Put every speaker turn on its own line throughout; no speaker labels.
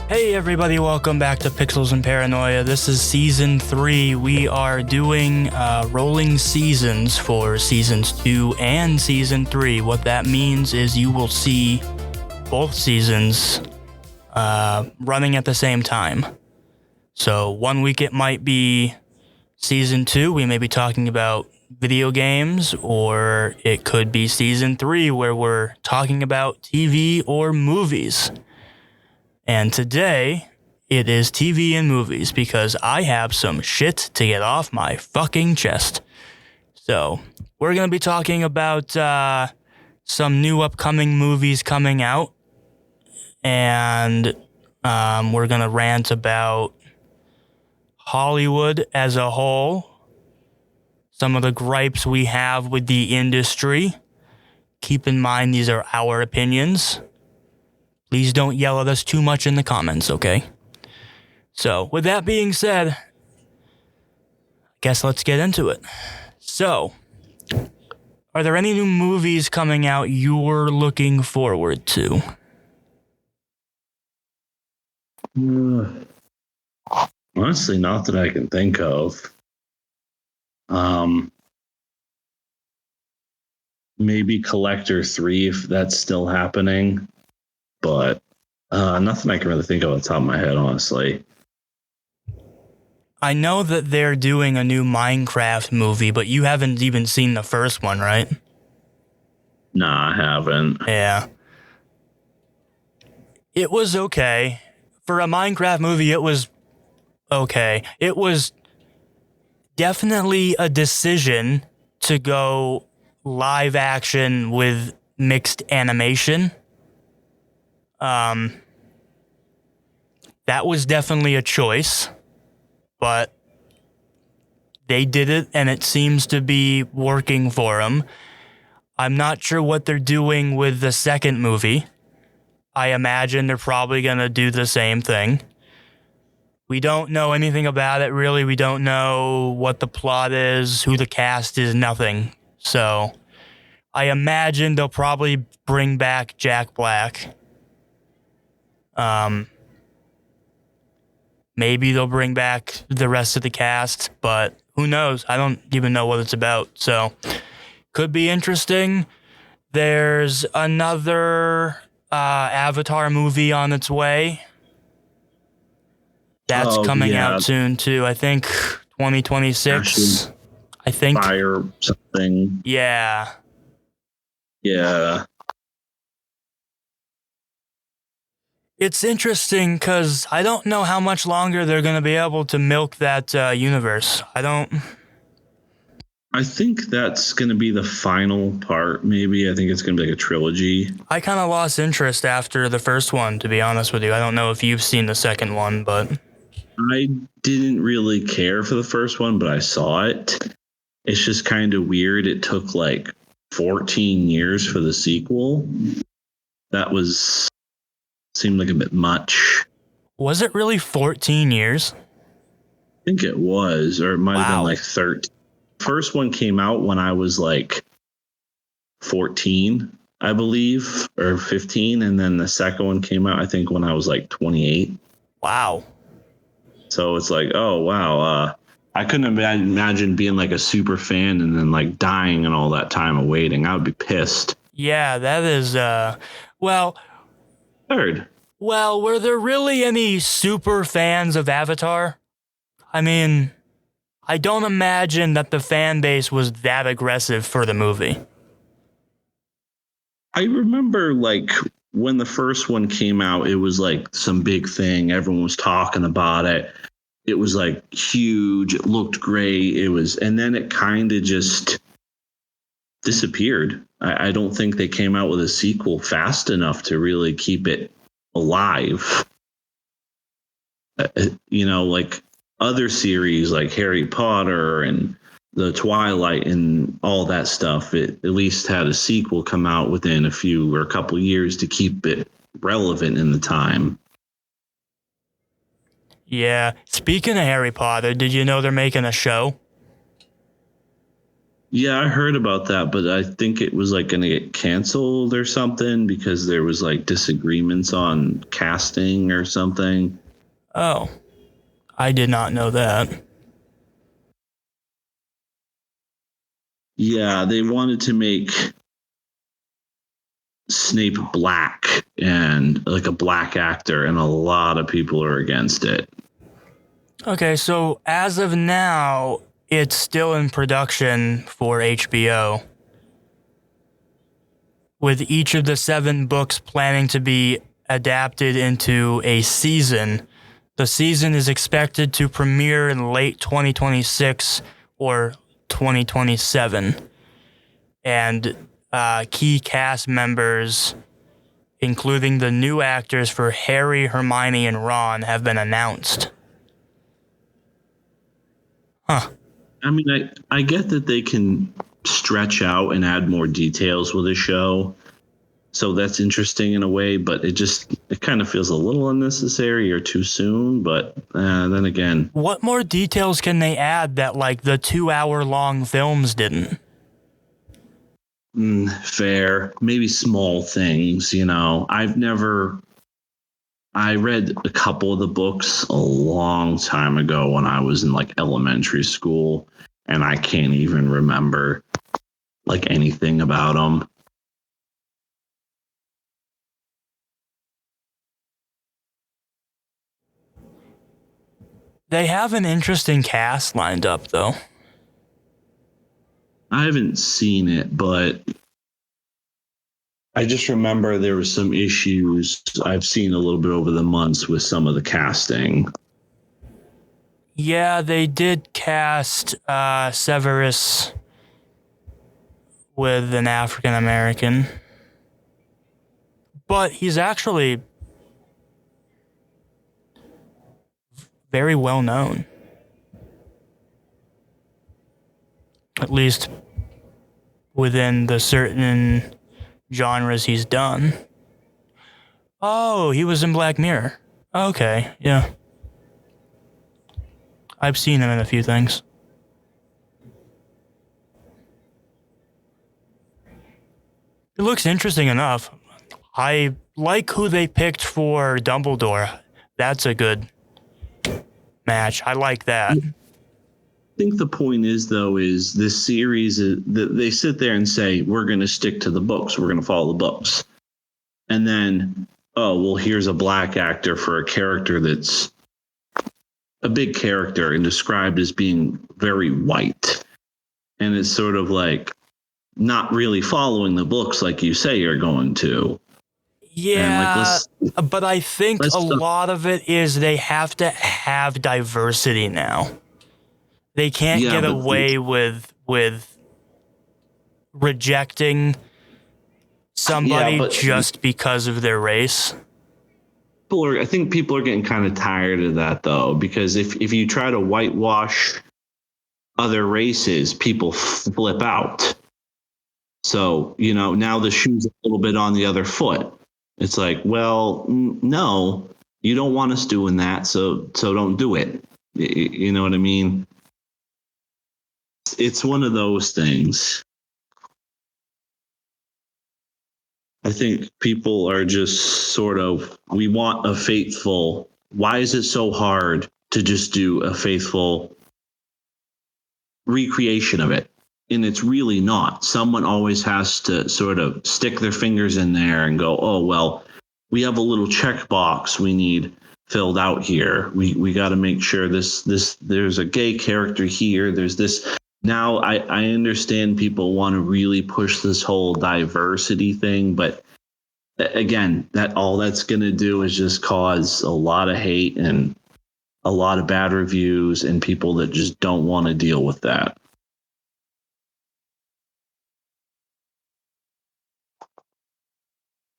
Hey everybody, welcome back to Pixels and Paranoia. This is Season 3. We are doing rolling seasons for Seasons 2 and Season 3. What that means is you will see both seasons running at the same time. So 1 week it might be Season 2, we may be talking about video games, or it could be Season 3 where we're talking about TV or movies. And today, it is TV and movies because I have some shit to get off my fucking chest. So, we're going to be talking about some new upcoming movies coming out. And we're going to rant about Hollywood as a whole. Some of the gripes we have with the industry. Keep in mind, these are our opinions. Please don't yell at us too much in the comments, okay? So, with that being said, I guess let's get into it. So, are there any new movies coming out you're looking forward to?
Honestly, not that I can think of. Maybe Collector 3 if that's still happening. But nothing I can really think of on the top of my head, honestly.
I know that they're doing a new Minecraft movie, but you haven't even seen the first one, right?
Nah, I haven't.
Yeah. It was okay. For a Minecraft movie, it was okay. It was definitely a decision to go live action with mixed animation. That was definitely a choice, but they did it and it seems to be working for them. I'm not sure what they're doing with the second movie. I imagine they're probably going to do the same thing. We don't know anything about it, really. We don't know what the plot is, who the cast is, nothing. So I imagine they'll probably bring back Jack Black. Maybe they'll bring back the rest of the cast, but who knows? I don't even know what it's about. So, could be interesting. There's another Avatar movie on its way. That's coming out soon, too. I think 2026. I think.
Fire something.
Yeah.
Yeah.
It's interesting because I don't know how much longer they're going to be able to milk that universe. I
think that's going to be the final part, maybe. I think it's going to be like a trilogy.
I kind of lost interest after the first one, to be honest with you. I don't know if you've seen the second one, but...
I didn't really care for the first one, but I saw it. It's just kind of weird. It took like 14 years for the sequel. That seemed like a bit much.
Was it really 14 years?
I think it was, or it might have been like 13. First one came out when I was like 14, I believe, or 15, and then the second one came out, I think, when I was like 28.
Wow. So
it's like, oh, wow. I couldn't imagine being like a super fan and then like dying and all that time of waiting. I would be pissed.
Yeah, that is,
Third.
Well, were there really any super fans of Avatar? I mean, I don't imagine that the fan base was that aggressive for the movie.
I remember, like, when the first one came out, it was like some big thing. Everyone was talking about it. It was like huge. It looked great. And then it kind of just disappeared. I don't think they came out with a sequel fast enough to really keep it alive. Like other series like Harry Potter and the Twilight and all that stuff, it at least had a sequel come out within a few or a couple years to keep it relevant in the time.
Yeah. Speaking of Harry Potter, did you know they're making a show?
Yeah, I heard about that, but I think it was like going to get canceled or something because there was like disagreements on casting or something.
Oh, I did not know that.
Yeah, they wanted to make Snape black and like a black actor, and a lot of people are against it.
Okay, so as of now, it's still in production for HBO, with each of the 7 books planning to be adapted into a season. The season is expected to premiere in late 2026 or 2027. And key cast members, including the new actors for Harry, Hermione, and Ron, have been announced. Huh.
I mean, I get that they can stretch out and add more details with a show. So that's interesting in a way, but it kind of feels a little unnecessary or too soon. But then again,
What more details can they add that, like, the 2-hour-long films didn't?
fair, maybe small things. I read a couple of the books a long time ago when I was in like elementary school, and I can't even remember like anything about them.
They have an interesting cast lined up, though.
I haven't seen it, but I just remember there were some issues I've seen a little bit over the months with some of the casting.
Yeah, they did cast Severus with an African American, but he's actually very well known, at least within the certain genres he's done. Oh, he was in Black Mirror. Okay, yeah. I've seen him in a few things. It looks interesting enough. I like who they picked for Dumbledore. That's a good match. I like that.
I think the point is, though, is this series that they sit there and say, we're going to stick to the books. We're going to follow the books. And then, oh, well, here's a black actor for a character that's a big character and described as being very white. And it's sort of like not really following the books like you say you're going to. And like,
Yeah, but I think a lot of it is they have to have diversity now. They can't get away with rejecting somebody just because of their race.
I think people are getting kind of tired of that, though, because if you try to whitewash other races, people flip out. So, now the shoe's a little bit on the other foot. It's like, well, no, you don't want us doing that, so don't do it. You know what I mean? It's one of those things. I think people are just sort of, we want a faithful. Why is it so hard to just do a faithful recreation of it? And it's really not. Someone always has to sort of stick their fingers in there and go, oh, well, we have a little checkbox we need filled out here. We got to make sure this there's a gay character here. There's this. Now I understand people want to really push this whole diversity thing, but again, that all that's going to do is just cause a lot of hate and a lot of bad reviews and people that just don't want to deal with that.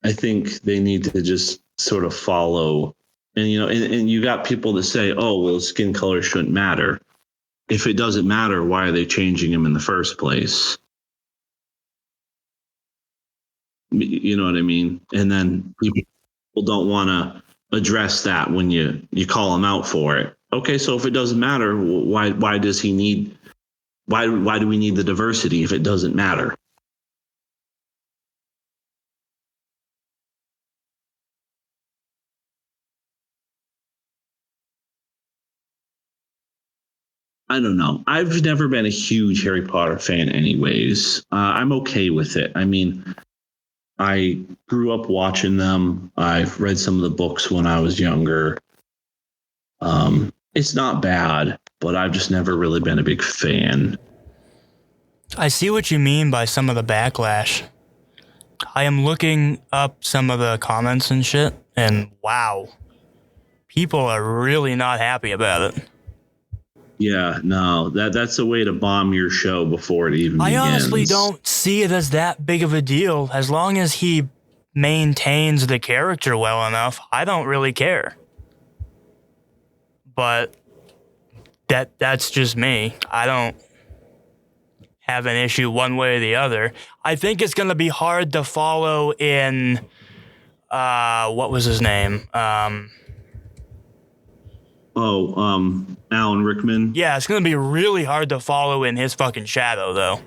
I think they need to just sort of follow, and and you got people that say, "Oh, well, skin color shouldn't matter." If it doesn't matter, why are they changing them in the first place? You know what I mean? And then people don't want to address that when you call them out for it. Okay, so if it doesn't matter, why does he need why do we need the diversity if it doesn't matter? I don't know. I've never been a huge Harry Potter fan, anyways. I'm okay with it. I mean, I grew up watching them. I've read some of the books when I was younger. It's not bad, but I've just never really been a big fan.
I see what you mean by some of the backlash. I am looking up some of the comments and shit, and wow, people are really not happy about it.
Yeah, no, that's a way to bomb your show before it even begins.
I honestly don't see it as that big of a deal. As long as he maintains the character well enough, I don't really care. But that's just me. I don't have an issue one way or the other. I think it's going to be hard to follow in, what was his name?
Alan Rickman.
Yeah, it's going to be really hard to follow in his fucking shadow, though.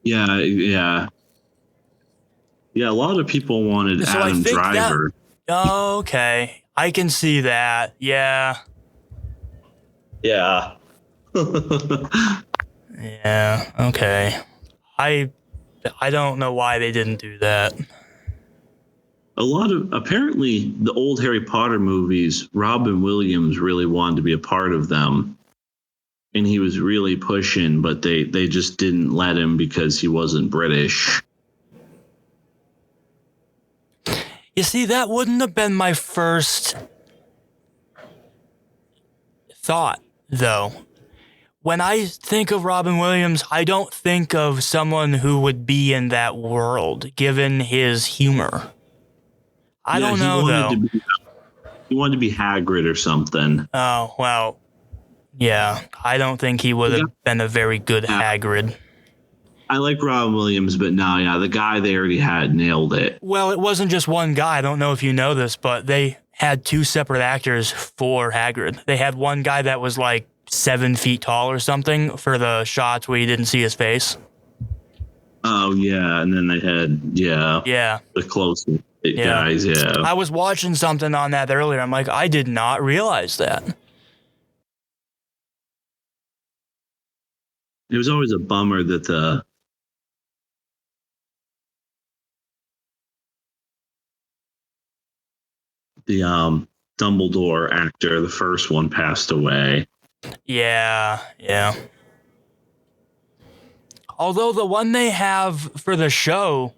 Yeah. A lot of people wanted Adam Driver.
Okay, I can see that. Yeah.
Yeah.
Yeah, okay. I don't know why they didn't do that.
Apparently the old Harry Potter movies, Robin Williams really wanted to be a part of them. And he was really pushing, but they just didn't let him because he wasn't British.
You see, that wouldn't have been my first thought, though. When I think of Robin Williams, I don't think of someone who would be in that world, given his humor. I don't know, though.
He wanted to be Hagrid or something.
Oh, well, yeah. I don't think he would have been a very good Hagrid.
I like Robin Williams, but no, yeah, the guy they already had nailed it.
Well, it wasn't just one guy. I don't know if you know this, but they had two separate actors for Hagrid. They had one guy that was like 7 feet tall or something for the shots where you didn't see his face.
Oh, yeah. And then they had, the close guys, yeah.
I was watching something on that earlier. I'm like, I did not realize that.
It was always a bummer that the Dumbledore actor, the first one, passed away.
Yeah. Although the one they have for the show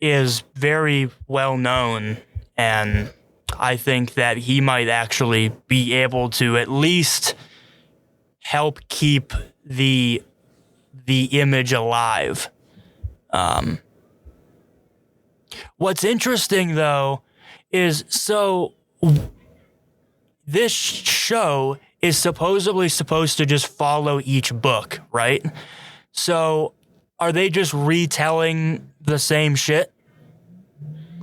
is very well known, and I think that he might actually be able to at least help keep the image alive. What's interesting, though, is this show is supposedly supposed to just follow each book, right? So are they just retelling the same shit?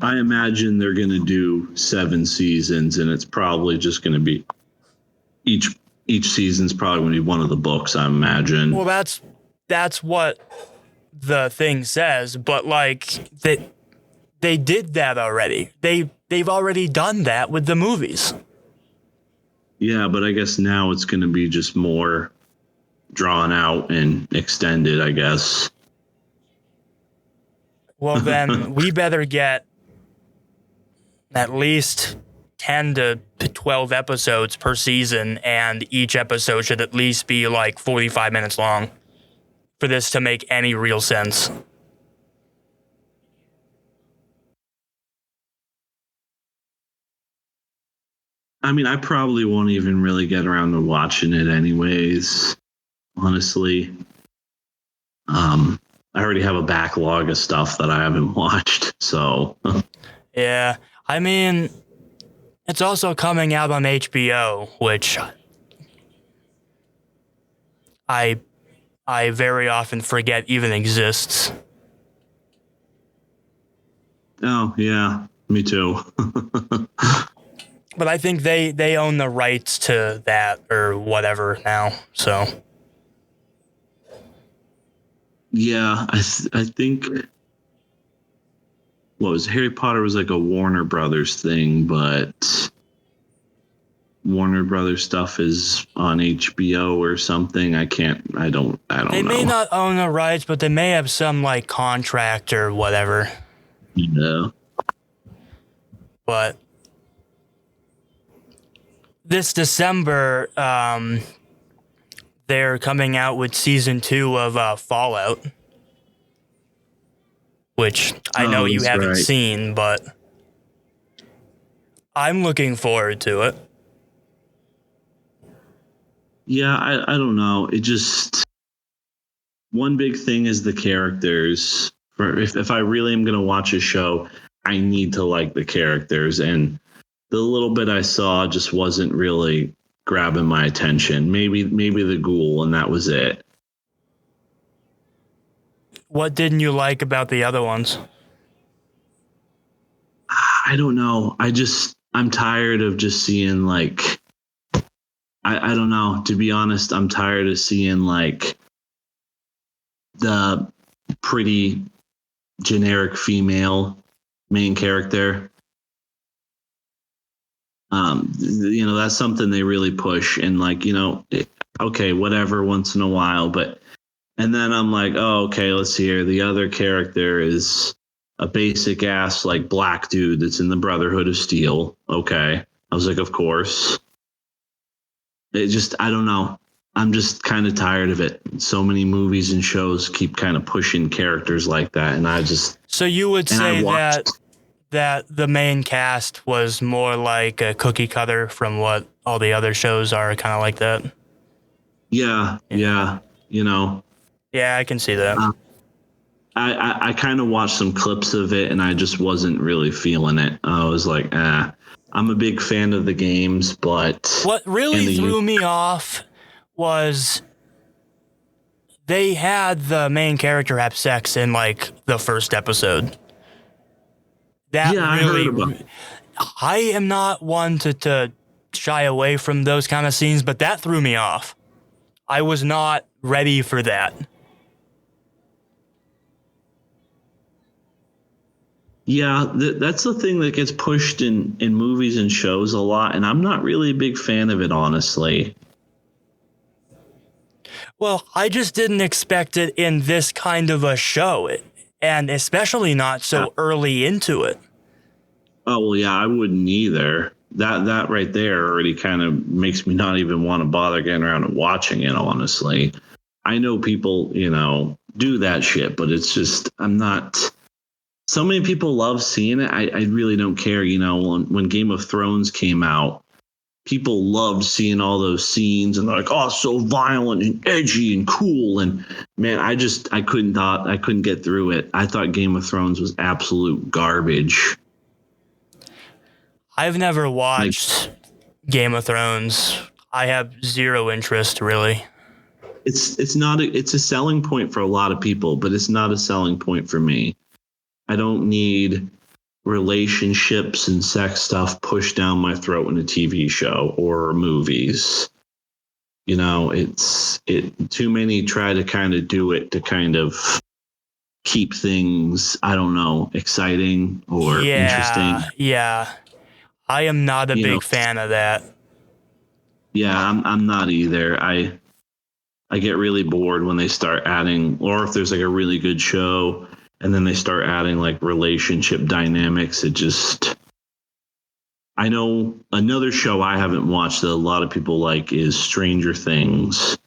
I imagine they're going to do 7 seasons, and it's probably just going to be each season's probably going to be one of the books, I imagine.
Well, that's what the thing says, but like they did that already. They've already done that with the movies.
Yeah, but I guess now it's going to be just more drawn out and extended, I guess.
Well, then we better get at least 10 to 12 episodes per season, and each episode should at least be like 45 minutes long for this to make any real sense.
I mean, I probably won't even really get around to watching it anyways, honestly. I already have a backlog of stuff that I haven't watched, so.
Yeah, I mean, it's also coming out on HBO, which I very often forget even exists.
Oh, yeah, me too.
But I think they own the rights to that or whatever now. So
Yeah, I think what was Harry Potter was like a Warner Brothers thing, but Warner Brothers stuff is on HBO or something. I don't
they may
know.
not own the rights, but they may have some like contract or whatever.
Yeah.
But this December, they're coming out with season 2 of Fallout, which I know
Oh,
you
that's
haven't
right.
seen, but I'm looking forward to it.
Yeah, I don't know. It just one big thing is the characters. For if I really am gonna watch a show, I need to like the characters, and the little bit I saw just wasn't really grabbing my attention. Maybe the ghoul, and that was it.
What didn't you like about the other ones?
I don't know. I'm tired of just seeing like I don't know. To be honest, I'm tired of seeing like the pretty generic female main character. That's something they really push, and like, okay, whatever, once in a while, but and then I'm like, oh, okay, let's see here. The other character is a basic ass like black dude that's in the Brotherhood of Steel. Okay. I was like, of course. It just, I don't know. I'm just kind of tired of it. So many movies and shows keep kind of pushing characters like that, and
So you would
I
say
watched.
that the main cast was more like a cookie cutter from what all the other shows are, kind of like that.
Yeah. You know,
Yeah, I can see that.
uh, I kind of watched some clips of it, and I just wasn't really feeling it. I was like, I'm a big fan of the games, but
What
and
really
the
threw me off was they had the main character have sex in like the first episode. That
yeah, I heard
really,
about.
I am not one to shy away from those kind of scenes, but that threw me off. I was not ready for that.
Yeah, that's the thing that gets pushed in movies and shows a lot, and I'm not really a big fan of it, honestly.
Well, I just didn't expect it in this kind of a show, and especially not
Yeah.
so early into it.
Oh well, yeah, I wouldn't either. That right there already kind of makes me not even want to bother getting around and watching it. Honestly, I know people, do that shit, but it's just I'm not. So many people love seeing it. I really don't care. When Game of Thrones came out, people loved seeing all those scenes, and they're like, "Oh, so violent and edgy and cool." And man, I couldn't get through it. I thought Game of Thrones was absolute garbage.
I've never
Like
watched Game of Thrones. I have zero interest, really.
it's a selling point for a lot of people, but it's not a selling point for me. I don't need relationships and sex stuff pushed down my throat in a TV show or movies. It too many try to kind of do it to kind of keep things, I don't know, exciting or interesting.
Yeah. I am not a
You know,
big fan of that.
yeah, I'm not either. I get really bored when they start adding, or if there's like a really good show and then they start adding like relationship dynamics. I know another show I haven't watched that a lot of people like is Stranger Things.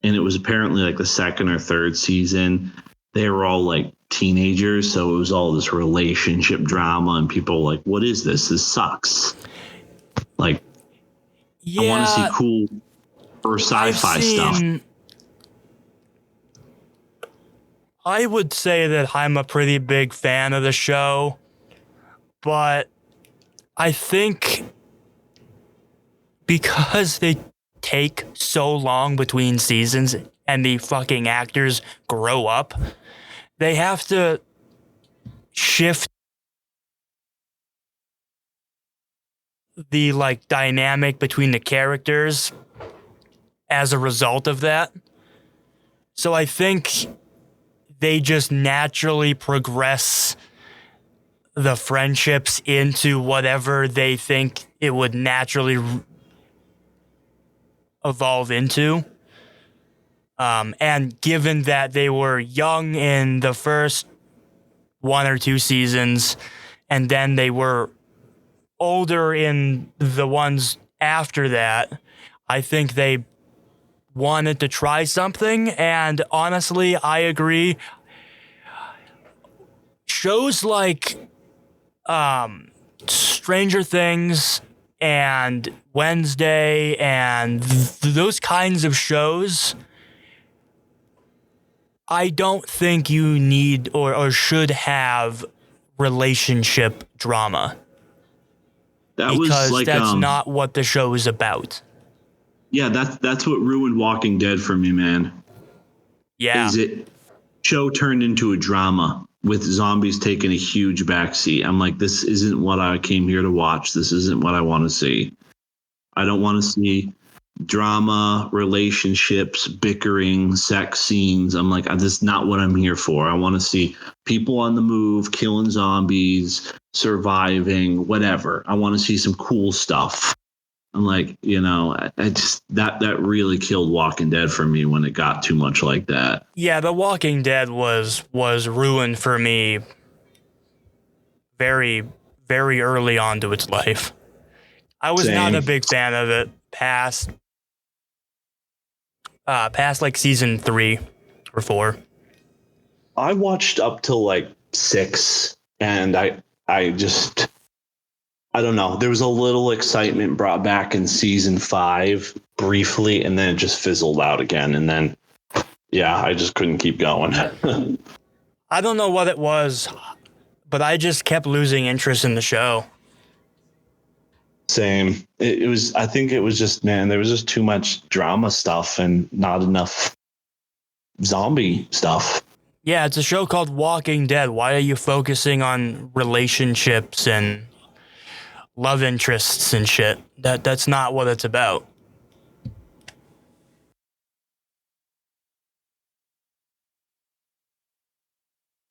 And it was apparently like the second or third season. They were all like teenagers. So it was all this relationship drama, and people were like, what is this? This sucks. Like, I want to see
Yeah,
cool or
I've
sci-fi stuff.
seen. I would say that I'm a pretty big fan of the show, but I think because they take so long between seasons and the fucking actors grow up, they have to shift the like dynamic between the characters as a result of that. So I think they just naturally progress the friendships into whatever they think it would naturally evolve into. And given that they were young in the first 1 or 2 seasons, and then they were older in the ones after that, I think they wanted to try something. And honestly, I agree. Shows like Stranger Things and Wednesday and those kinds of shows, I don't think you need or should have relationship drama,
That was
because
like
that's not what the show is about.
yeah, that's what ruined Walking Dead for me, man.
Yeah.
Is it show turned into a drama with zombies taking a huge backseat. I'm like, this isn't what I came here to watch. This isn't what I want to see. I don't want to see drama, relationships, bickering, sex scenes. I'm like, this is not what I'm here for. I want to see people on the move, killing zombies, surviving, whatever. I want to see some cool stuff. I'm like, I just that really killed Walking Dead for me when it got too much like that.
Yeah, The Walking Dead was ruined for me very, very early on to its life. I was not a
Same.
big fan of it past like season 3 or 4.
I watched up till like 6, and I just I don't know. There was a little excitement brought back in season 5 briefly, and then it just fizzled out again. And then, yeah, I just couldn't keep going.
I don't know what it was, but I just kept losing interest in the show.
Same. It was. I think it was just, man, there was just too much drama stuff and not enough zombie stuff.
Yeah, it's a show called Walking Dead. Why are you focusing on relationships and love interests and shit? That's not what it's about.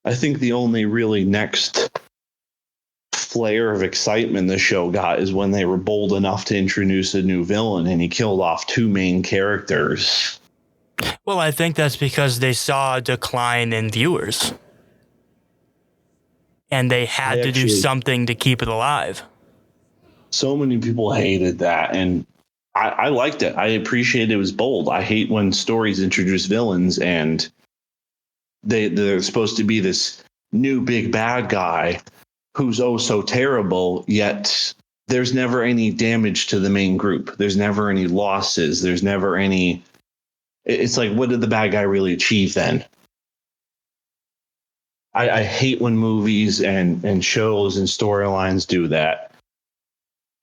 I think the only really next flare of excitement the show got is when they were bold enough to introduce a new villain, and he killed off 2 main characters.
Well, I think that's because they saw a decline in viewers, and they had to do something to keep it alive.
So many people hated that, and I liked it. I appreciate it was bold. I hate when stories introduce villains and they're supposed to be this new big bad guy who's oh so terrible, yet there's never any damage to the main group. There's never any losses. There's never any. It's like, what did the bad guy really achieve then? I hate when movies and shows and storylines do that,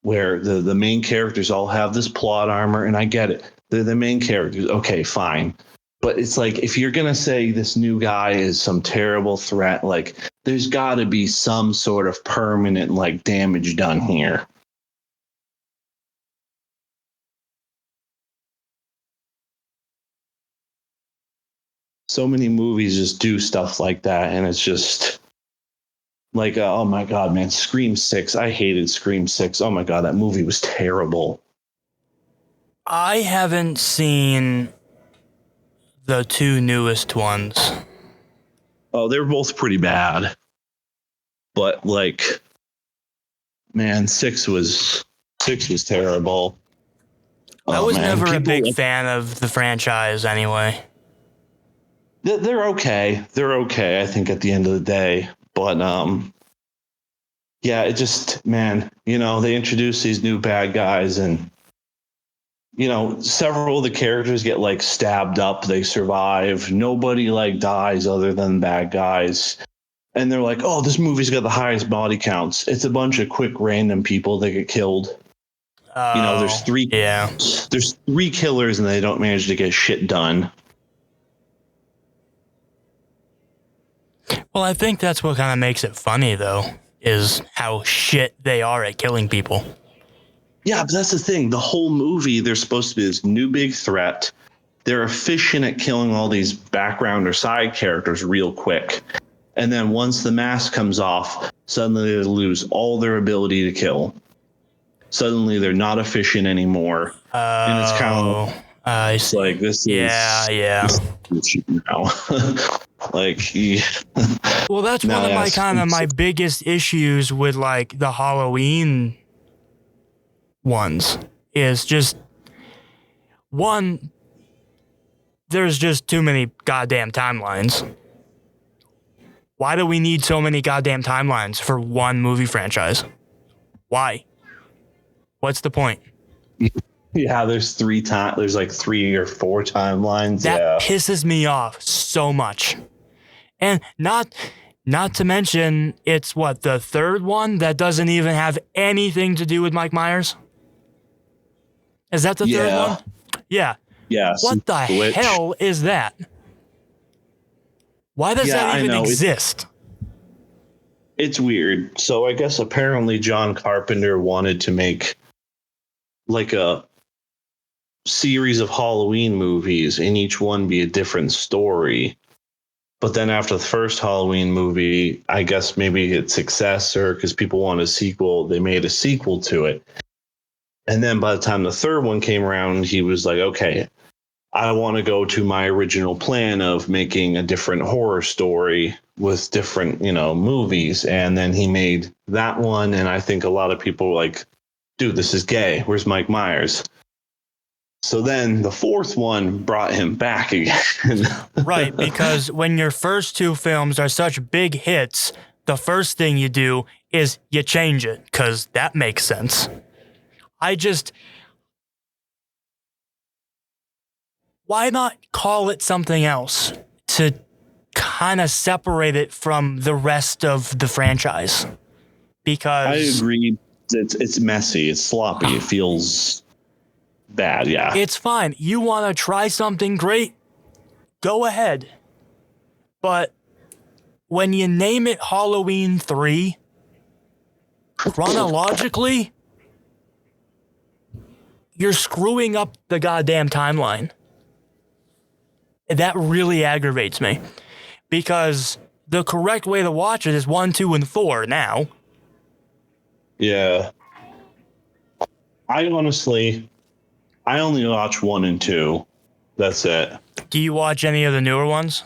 where the main characters all have this plot armor, and I get it. They're the main characters. Okay, fine. But it's like, if you're going to say this new guy is some terrible threat, like, there's got to be some sort of permanent, like, damage done here. So many movies just do stuff like that, and it's just like, oh my God, man, Scream 6. I hated Scream 6. Oh my God, that movie was terrible.
I haven't seen the 2 newest ones.
Oh, they were both pretty bad. But like, man, 6 was terrible.
I was never a big fan of the franchise anyway.
They're okay. They're okay, I think, at the end of the day. But yeah, it just, man, they introduce these new bad guys, and several of the characters get like stabbed up. They survive. Nobody like dies other than bad guys. And they're like, oh, this movie's got the highest body counts. It's a bunch of quick random people that get killed. There's 3.
Yeah.
There's 3 killers, and they don't manage to get shit done.
Well, I think that's what kind of makes it funny, though, is how shit they are at killing people.
Yeah, but that's the thing. The whole movie, there's supposed to be this new big threat. They're efficient at killing all these background or side characters real quick. And then once the mask comes off, suddenly they lose all their ability to kill. Suddenly they're not efficient anymore. And it's kind of
I
it's
see.
like this
Yeah.
is now. Like
Well, that's
now,
one of my
yes,
kind of my biggest issues with like the Halloween ones is just one, there's just too many goddamn timelines. Why do we need so many goddamn timelines for one movie franchise? Why? What's the point?
yeah, there's there's like 3 or 4 timelines.
That
Yeah.
pisses me off so much. And not to mention, it's what, the third one that doesn't even have anything to do with Mike Myers? Is that the third one? Yeah.
Yeah.
What the
Switch.
hell is that? Why does that even exist?
It's weird. So I guess apparently John Carpenter wanted to make like a series of Halloween movies and each one be a different story. But then after the first Halloween movie, I guess maybe its success or because people wanted a sequel, they made a sequel to it. And then by the time the third one came around, he was like, okay, I want to go to my original plan of making a different horror story with different, movies. And then he made that one. And I think a lot of people were like, dude, this is gay. Where's Mike Myers? So then the fourth one brought him back again.
Right, because when your first two films are such big hits, the first thing you do is you change it, because that makes sense. Why not call it something else to kind of separate it from the rest of the franchise? Because
I agree. It's messy. It's sloppy. It feels bad. Yeah.
it's fine. You want to try something great? Go ahead. But when you name it Halloween 3, chronologically, you're screwing up the goddamn timeline. That really aggravates me. Because the correct way to watch it is 1, 2, and 4 now.
Yeah. I only watch 1 and 2. That's it.
Do you watch any of the newer ones?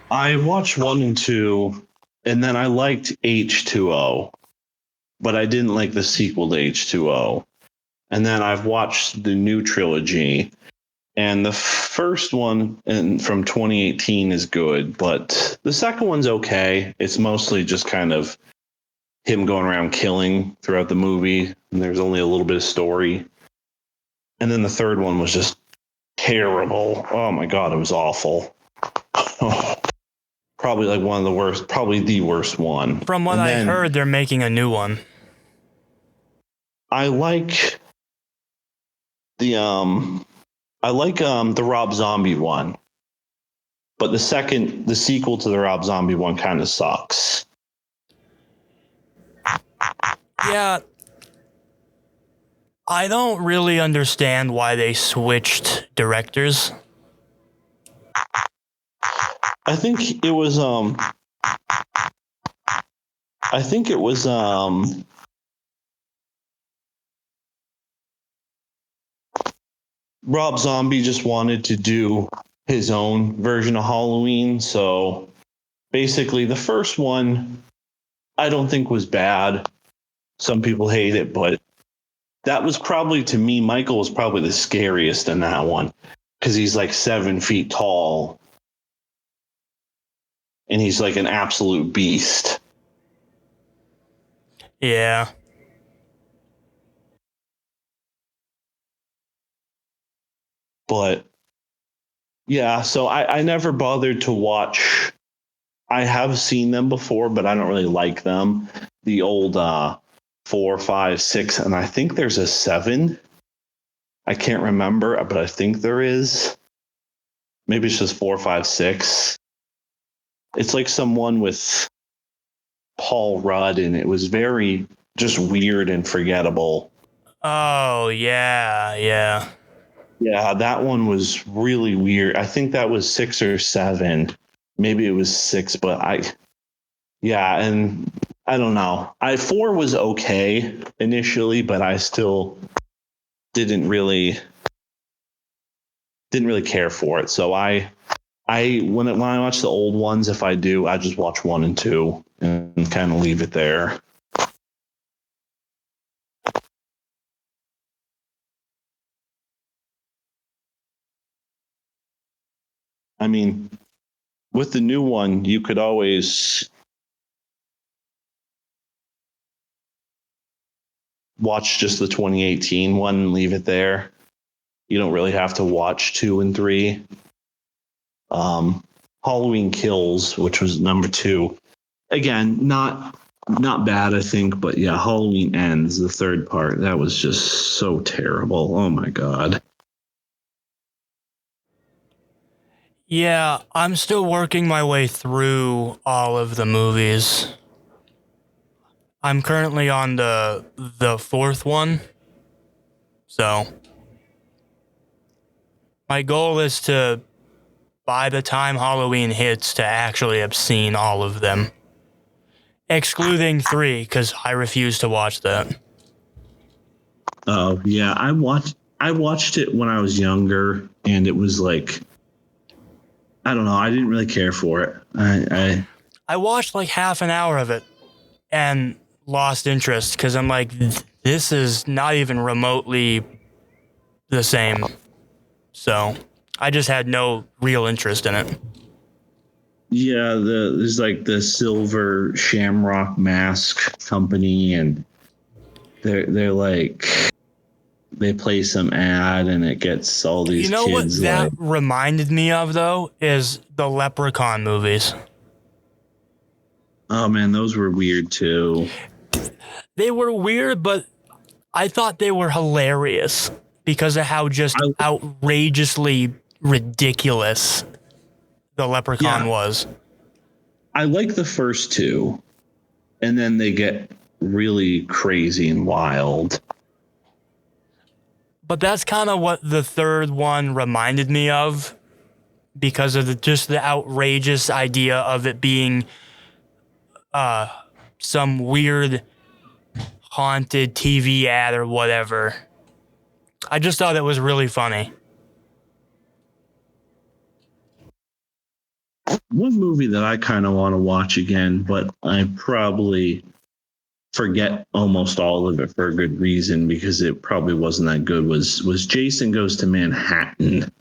I watched 1 and 2, and then I liked H2O, but I didn't like the sequel to H2O. And then I've watched the new trilogy, and the first one from 2018 is good, but the second one's okay. It's mostly just kind of him going around killing throughout the movie, and there's only a little bit of story. And then the third one was just terrible. Oh my God, it was awful. Probably like one of the worst, probably the worst one.
From what I heard, they're making a new one.
I like the Rob Zombie one. But the sequel to the Rob Zombie one kind of sucks.
Yeah. I don't really understand why they switched directors.
I think it was Rob Zombie just wanted to do his own version of Halloween. So basically the first one I don't think was bad. Some people hate it, but that was probably, to me, Michael was probably the scariest in that one because he's like 7 feet tall and he's like an absolute beast.
Yeah.
But yeah, so I never bothered to watch. I have seen them before, but I don't really like them. The old 4, 5, 6, and I think there's a 7. I can't remember, but I think there is. Maybe it's just 4, 5, 6. It's like someone with Paul Rudd, and it was very just weird and forgettable.
Oh, yeah, yeah.
Yeah, that one was really weird. I think that was 6 or 7. Maybe it was 6, but yeah, and I don't know. I 4 was okay initially, but I still didn't really care for it. So when I watch the old ones, if I do, I just watch 1 and 2 and kind of leave it there. I mean, with the new one, you could always watch just the 2018 one and leave it there. You don't really have to watch 2 and 3. Halloween Kills, which was number 2. Again, not bad, I think, but yeah, Halloween Ends, the third part, that was just so terrible. Oh my god.
Yeah, I'm still working my way through all of the movies. I'm currently on the fourth one. So, my goal is to, by the time Halloween hits, to actually have seen all of them. Excluding 3, because I refuse to watch that.
Oh yeah, I watched it when I was younger, and it was like, I don't know, I didn't really care for it.
I watched like half an hour of it and lost interest because I'm like, this is not even remotely the same. So I just had no real interest in it.
Yeah, there's like the Silver Shamrock Mask Company, and they're like, they play some ad and it gets all
You
these
know what
kids
that
like,
reminded me of, though, is the Leprechaun movies.
oh man, those were weird too.
They were weird, but I thought they were hilarious because of how just
I
outrageously ridiculous the Leprechaun
yeah,
was.
I like the first 2, and then they get really crazy and wild.
But that's kind of what the third one reminded me of because of just the outrageous idea of it being some weird haunted TV ad or whatever. I just thought it was really funny.
One movie that I kind of want to watch again, but I probably forget almost all of it for a good reason because it probably wasn't that good, was Jason Goes to Manhattan,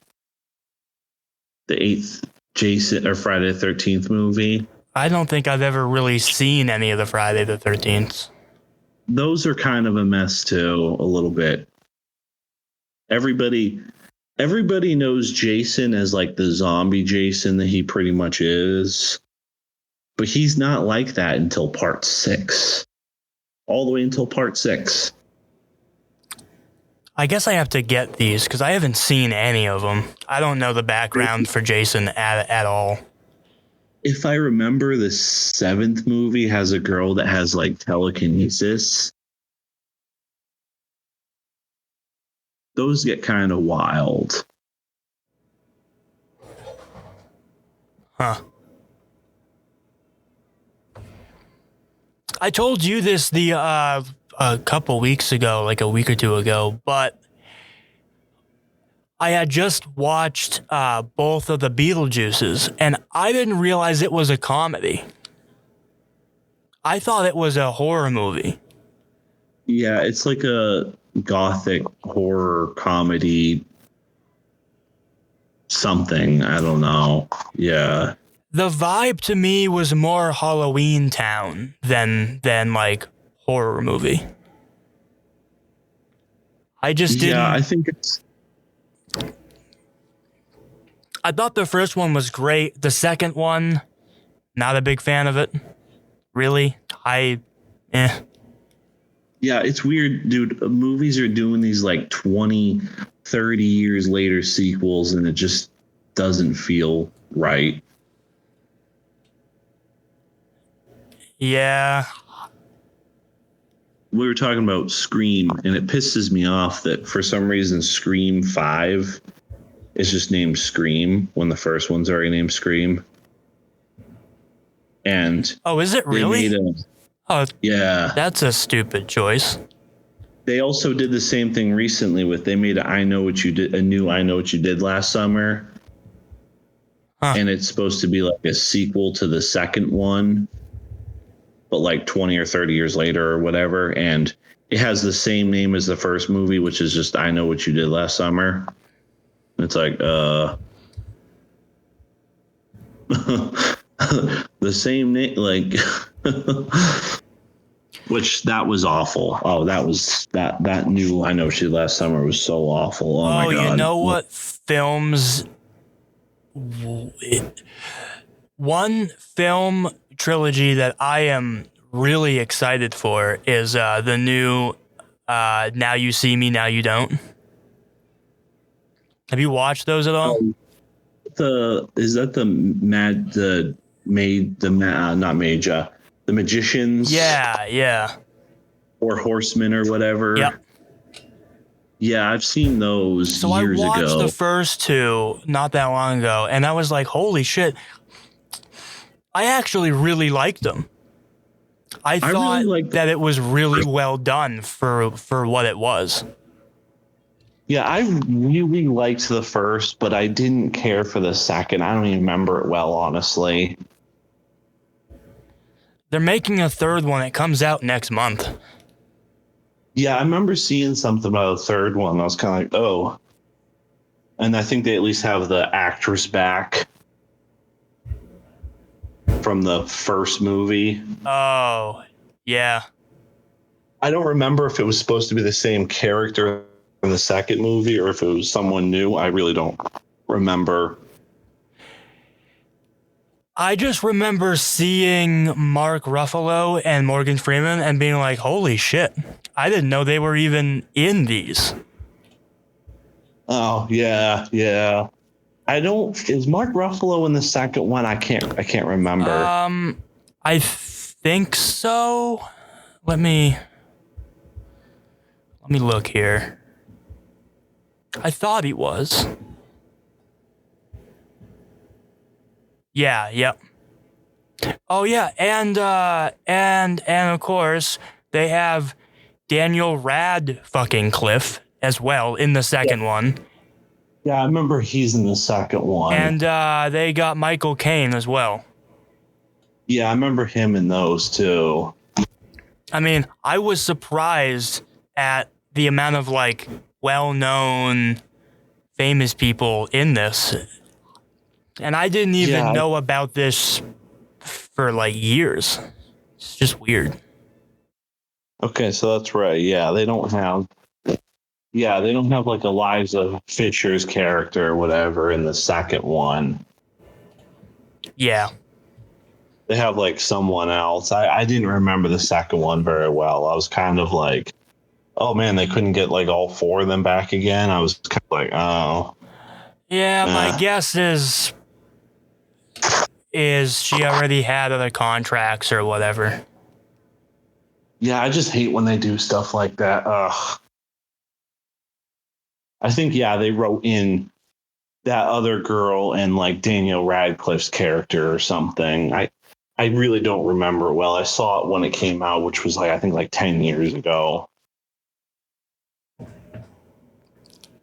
the 8th Jason or Friday the 13th movie.
I don't think I've ever really seen any of the Friday the 13th.
Those are kind of a mess too, a little bit. Everybody everybody knows Jason as like the zombie Jason that he pretty much is, but he's not like that until part 6. All the way until part 6.
I guess I have to get these because I haven't seen any of them. I don't know the background for Jason at all.
If I remember, the 7th movie has a girl that has like telekinesis. Those get kind of wild.
Huh. I told you this a couple weeks ago, like a week or two ago, but I had just watched both of the Beetlejuices, and I didn't realize it was a comedy. I thought it was a horror movie.
Yeah, it's like a gothic horror comedy something. I don't know. Yeah.
The vibe to me was more Halloween Town than like horror movie. I just
Yeah, I
didn't.
think it's
I thought the first one was great. The second one, not a big fan of it. Really, eh.
yeah, it's weird, dude. Movies are doing these like 20, 30 years later sequels and it just doesn't feel right.
Yeah,
we were talking about Scream, and it pisses me off that for some reason Scream 5 is just named Scream when the first one's already named Scream. And
Oh, is it really?
Yeah.
That's a stupid choice.
They also did the same thing recently they made a new I Know What You Did Last Summer.
Huh.
And it's supposed to be like a sequel to the second one, but like 20 or 30 years later or whatever. And it has the same name as the first movie, which is just I Know What You Did Last Summer. It's like, the same name, like, which that was awful. Oh, that new I Know What You Did Last Summer was so awful. Oh my God.
You know what films? One film trilogy that I am really excited for is the new Now You See Me, Now You Don't. Have you watched those at all?
The Magicians?
Yeah.
Or Horsemen or whatever.
Yep.
Yeah, I've seen those years ago.
So I watched the first two not that long ago, and I was like, holy shit. I actually really liked them. I thought really that it was really well done for what it was.
Yeah, I really liked the first, but I didn't care for the second. I don't even remember it well, honestly.
They're making a third one. It comes out next month.
Yeah, I remember seeing something about a third one. I was kind of like, oh. And I think they at least have the actress back from the first movie.
Oh, yeah.
I don't remember if it was supposed to be the same character in the second movie or if it was someone new. I really don't remember.
I just remember seeing Mark Ruffalo and Morgan Freeman and being like, holy shit, I didn't know they were even in these.
Oh, yeah. Is Mark Ruffalo in the second one? I can't remember.
I think so. Let me look here. I thought he was. Yeah, yep. Oh yeah, and of course they have Daniel Radcliffe as well in the second one.
Yeah, I remember he's in the second one.
And they got Michael Caine as well.
Yeah, I remember him in those too.
I mean, I was surprised at the amount of like well-known famous people in this. And I didn't even know about this for like years. It's just weird.
Okay, so that's right. Yeah, they don't have like Eliza Fisher's character or whatever in the second one.
Yeah.
They have like someone else. I didn't remember the second one very well. I was kind of like, oh man, they couldn't get like all four of them back again. I was kind of like, oh.
Yeah, my guess is she already had other contracts or whatever.
Yeah, I just hate when they do stuff like that. Ugh. I think, they wrote in that other girl and like Daniel Radcliffe's character or something. I really don't remember it well. I saw it when it came out, which was like, I think like 10 years ago.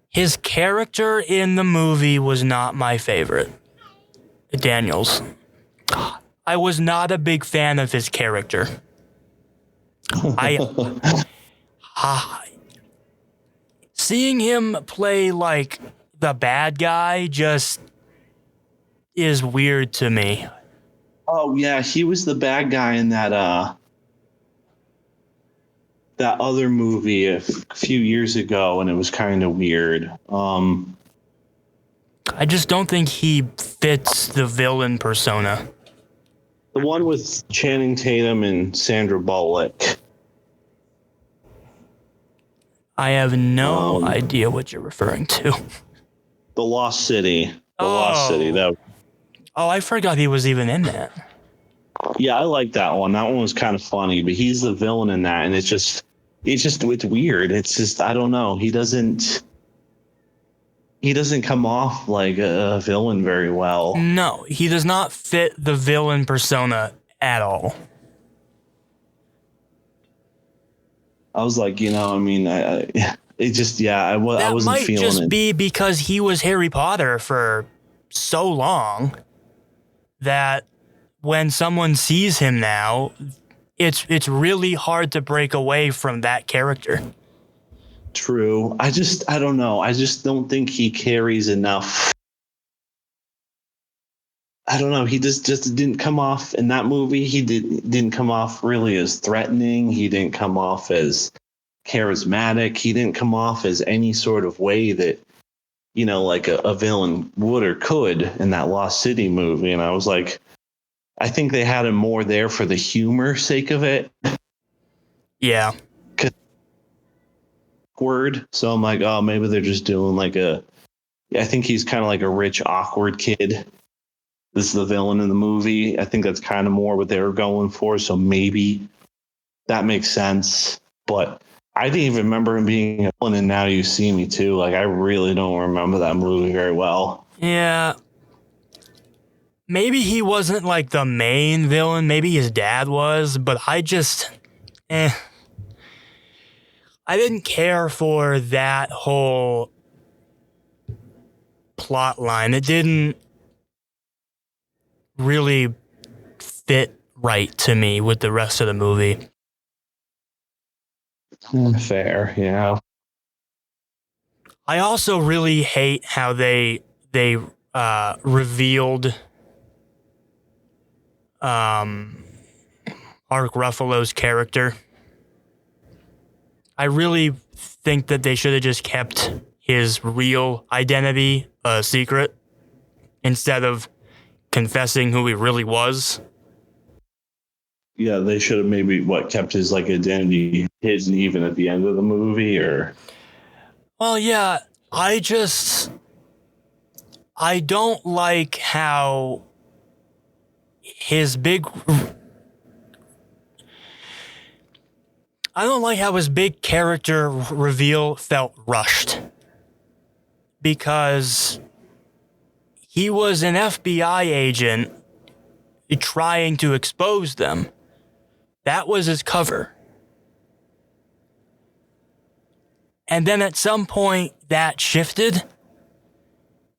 His character in the movie was not my favorite. Daniel's. I was not a big fan of his character. Seeing him play like the bad guy just is weird to me.
Oh yeah, he was the bad guy in that other movie a few years ago, and it was kind of weird.
I just don't think he fits the villain persona.
The one with Channing Tatum and Sandra Bullock.
I have no idea what you're referring to.
The Lost City. Lost City.
I forgot he was even in that.
Yeah, I like that one. That one was kind of funny, but he's the villain in that, and it's just it's weird. It's just, I don't know. He doesn't come off like a villain very well.
No, he does not fit the villain persona at all.
I was like, I mean, it just, I
That
wasn't
might
feeling
just
it.
be because he was Harry Potter for so long that when someone sees him now, it's really hard to break away from that character.
True. I don't know. I just don't think he carries enough. I don't know. He just didn't come off in that movie. He didn't come off really as threatening. He didn't come off as charismatic. He didn't come off as any sort of way that, like a villain would or could in that Lost City movie. And I was like, I think they had him more there for the humor sake of it.
Yeah.
Word. So I'm like, oh, maybe they're just doing like I think he's kind of like a rich, awkward kid. This is the villain in the movie. I think that's kind of more what they were going for. So maybe that makes sense. But I didn't even remember him being a villain, and Now You See Me too. Like, I really don't remember that movie very well.
Yeah. Maybe he wasn't like the main villain. Maybe his dad was, but I didn't care for that whole plot line. It didn't really fit right to me with the rest of the movie.
Fair, yeah.
I also really hate how they revealed Mark Ruffalo's character. I really think that they should have just kept his real identity a secret instead of confessing who he really was.
Yeah, they should have maybe kept his like identity hidden even at the end of the movie, or.
Well, yeah, I don't like how his big character reveal felt rushed. Because he was an FBI agent trying to expose them. That was his cover. And then at some point that shifted,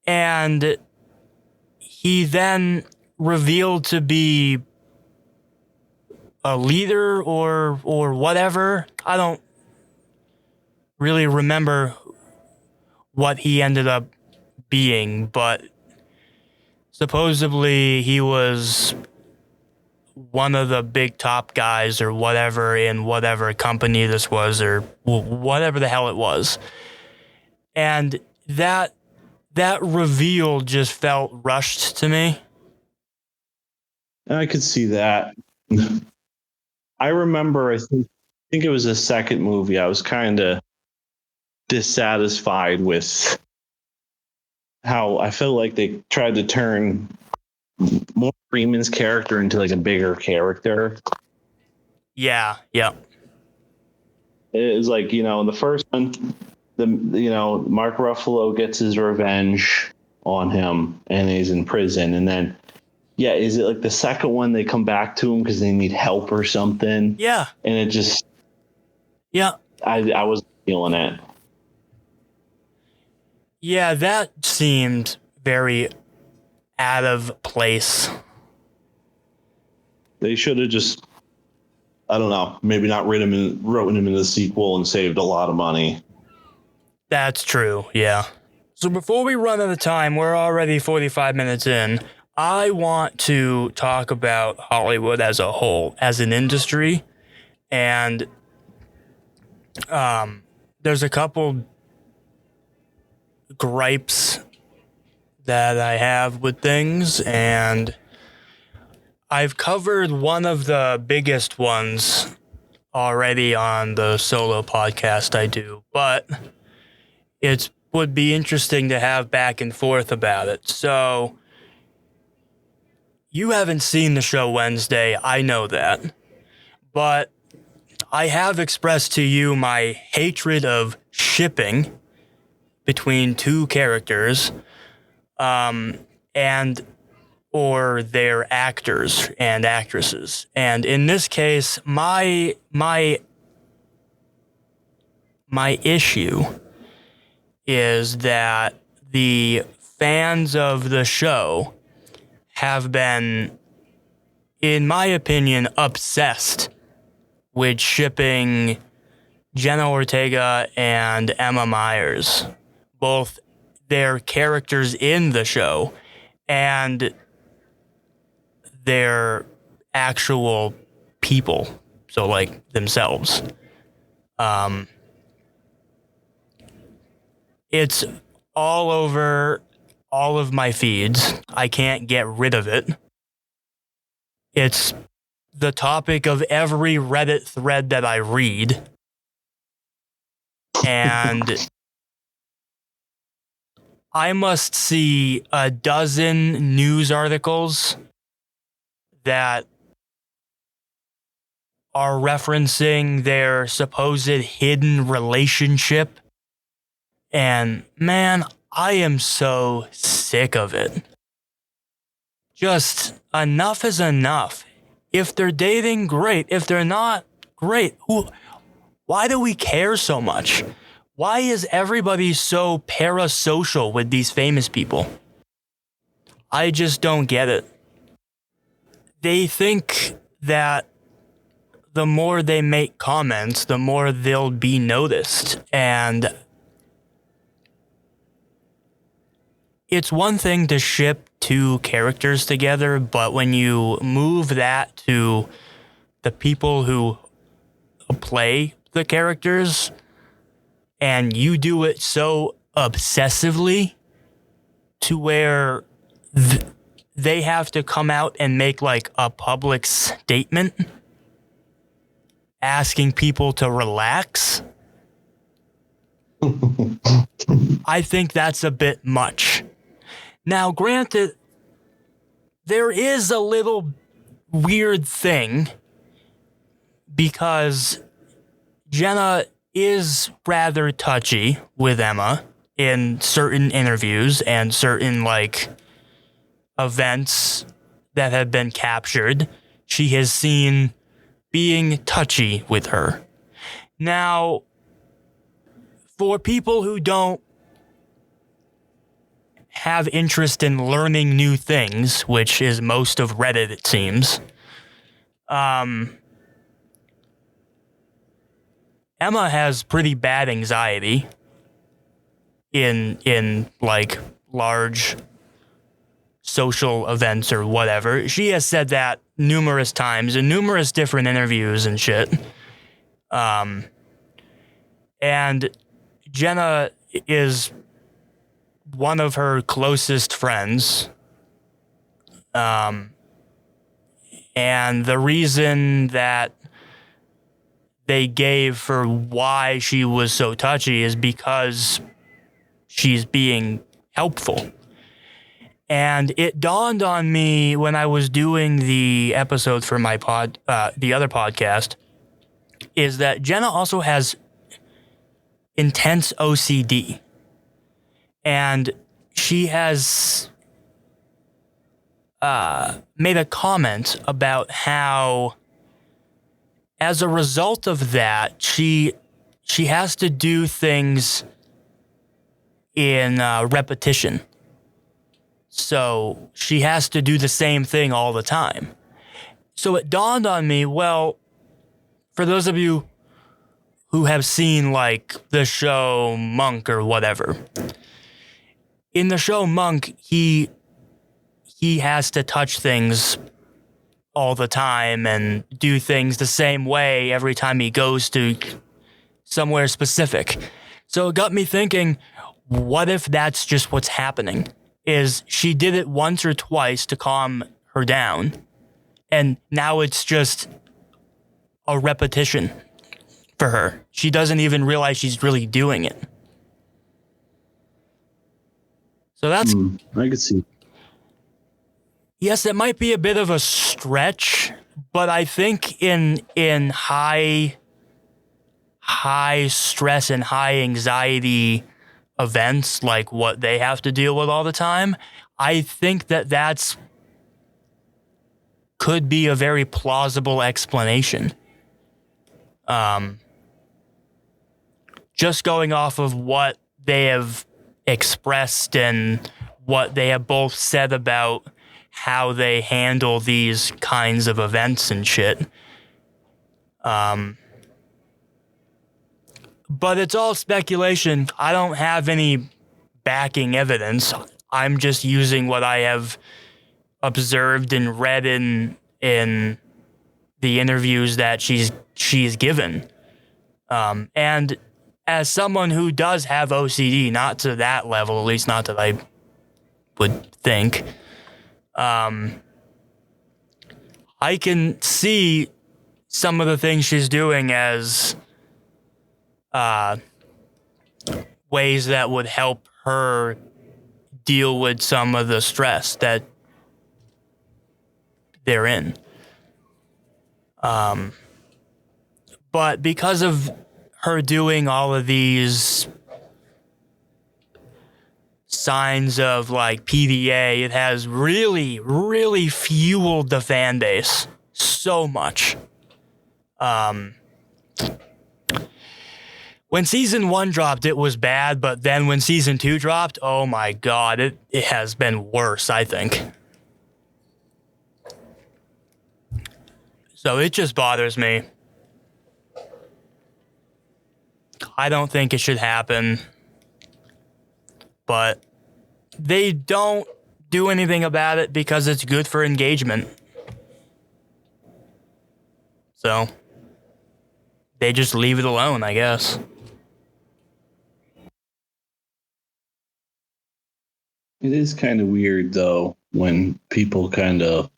and he then revealed to be a leader or whatever. I don't really remember what he ended up being, but supposedly he was one of the big top guys or whatever in whatever company this was, or whatever the hell it was. And that reveal just felt rushed to me.
I could see that. I remember, I think it was the second movie, I was kind of dissatisfied with how I felt like they tried to turn Morgan Freeman's character into like a bigger character.
Yeah.
It was like, in the first one, Mark Ruffalo gets his revenge on him and he's in prison. And then, is it like the second one they come back to him because they need help or something?
Yeah.
And it just, I wasn't feeling it.
Yeah, that seemed very out of place.
They should have just, I don't know, maybe not wrote him in the sequel and saved a lot of money.
That's true, yeah. So before we run out of time, we're already 45 minutes in. I want to talk about Hollywood as a whole, as an industry. And there's a couple gripes that I have with things, and I've covered one of the biggest ones already on the solo podcast I do, but it would be interesting to have back and forth about it. So, you haven't seen the show Wednesday, I know that, but I have expressed to you my hatred of shipping between two characters, and or their actors and actresses. And in this case, my issue is that the fans of the show have been, in my opinion, obsessed with shipping Jenna Ortega and Emma Myers, both their characters in the show and their actual people, so like themselves. It's all over all of my feeds. I can't get rid of it. It's the topic of every Reddit thread that I read. And I must see a dozen news articles that are referencing their supposed hidden relationship. And man, I am so sick of it. Just enough is enough. If they're dating, great. If they're not, great. Why do we care so much? Why is everybody so parasocial with these famous people? I just don't get it. They think that the more they make comments, the more they'll be noticed. And it's one thing to ship two characters together, but when you move that to the people who play the characters and you do it so obsessively to where they have to come out and make like a public statement asking people to relax, I think that's a bit much. Now, granted, there is a little weird thing because Jenna is rather touchy with Emma in certain interviews and certain like events that have been captured. She has seen being touchy with her. Now, for people who don't have interest in learning new things, which is most of Reddit, it seems, Emma has pretty bad anxiety in like large social events or whatever. She has said that numerous times in numerous different interviews and shit. And Jenna is one of her closest friends. And the reason that they gave for why she was so touchy is because she's being helpful. And it dawned on me when I was doing the episode for my the other podcast, is that Jenna also has intense OCD. And she has made a comment about how, as a result of that, she has to do things in repetition. So she has to do the same thing all the time. So it dawned on me, well, for those of you who have seen like the show Monk or whatever, in the show Monk, he has to touch things all the time and do things the same way every time he goes to somewhere specific. So it got me thinking, what if that's just what's happening? Is she did it once or twice to calm her down, and now it's just a repetition for her. She doesn't even realize she's really doing it. So that's...
I could see.
Yes, it might be a bit of a stretch, but I think in high high stress and high anxiety events like what they have to deal with all the time, I think that's could be a very plausible explanation. Just going off of what they have expressed and what they have both said about how they handle these kinds of events and shit. But it's all speculation. I don't have any backing evidence. I'm just using what I have observed and read in the interviews that she's given. And as someone who does have OCD, not to that level, at least not that I would think, I can see some of the things she's doing as ways that would help her deal with some of the stress that they're in. But because of her doing all of these signs of like PDA, it has really, really fueled the fan base so much. When season 1 dropped, it was bad, but then when season 2 dropped, oh my god, it has been worse, I think. So it just bothers me. I don't think it should happen. But they don't do anything about it because it's good for engagement. So they just leave it alone, I guess.
It is kind of weird, though, when people kind of,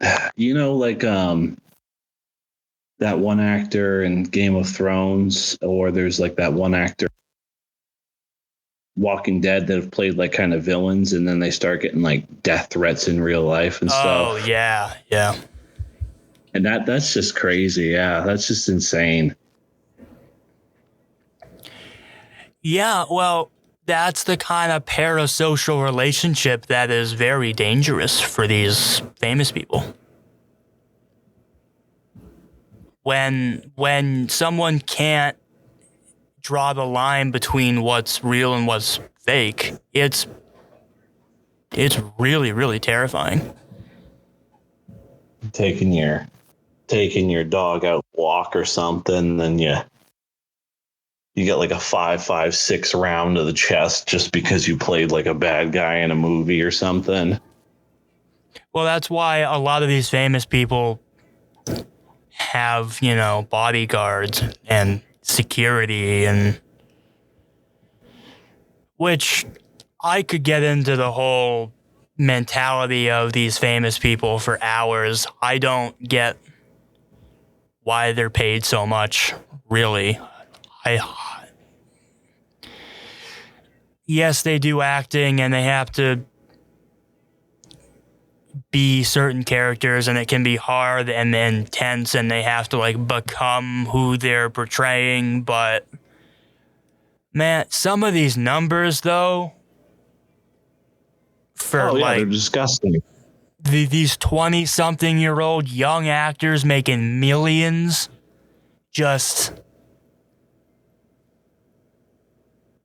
like that one actor in Game of Thrones, or there's like that one actor Walking Dead that have played like kind of villains, and then they start getting like death threats in real life and stuff.
Oh, yeah, yeah.
And that's just crazy. Yeah, that's just insane.
Yeah, well, that's the kind of parasocial relationship that is very dangerous for these famous people. When someone can't draw the line between what's real and what's fake, it's really, really terrifying.
Taking your dog out walk or something, then you get like a 5.56 round to the chest just because you played like a bad guy in a movie or something.
Well, that's why a lot of these famous people have, bodyguards and security, and which I could get into the whole mentality of these famous people for hours. I don't get why they're paid so much, really. Yes, they do acting and they have to be certain characters, and it can be hard and intense, and they have to like become who they're portraying. But man, some of these numbers though, for
they're disgusting.
These 20-something-year-old young actors making millions, just,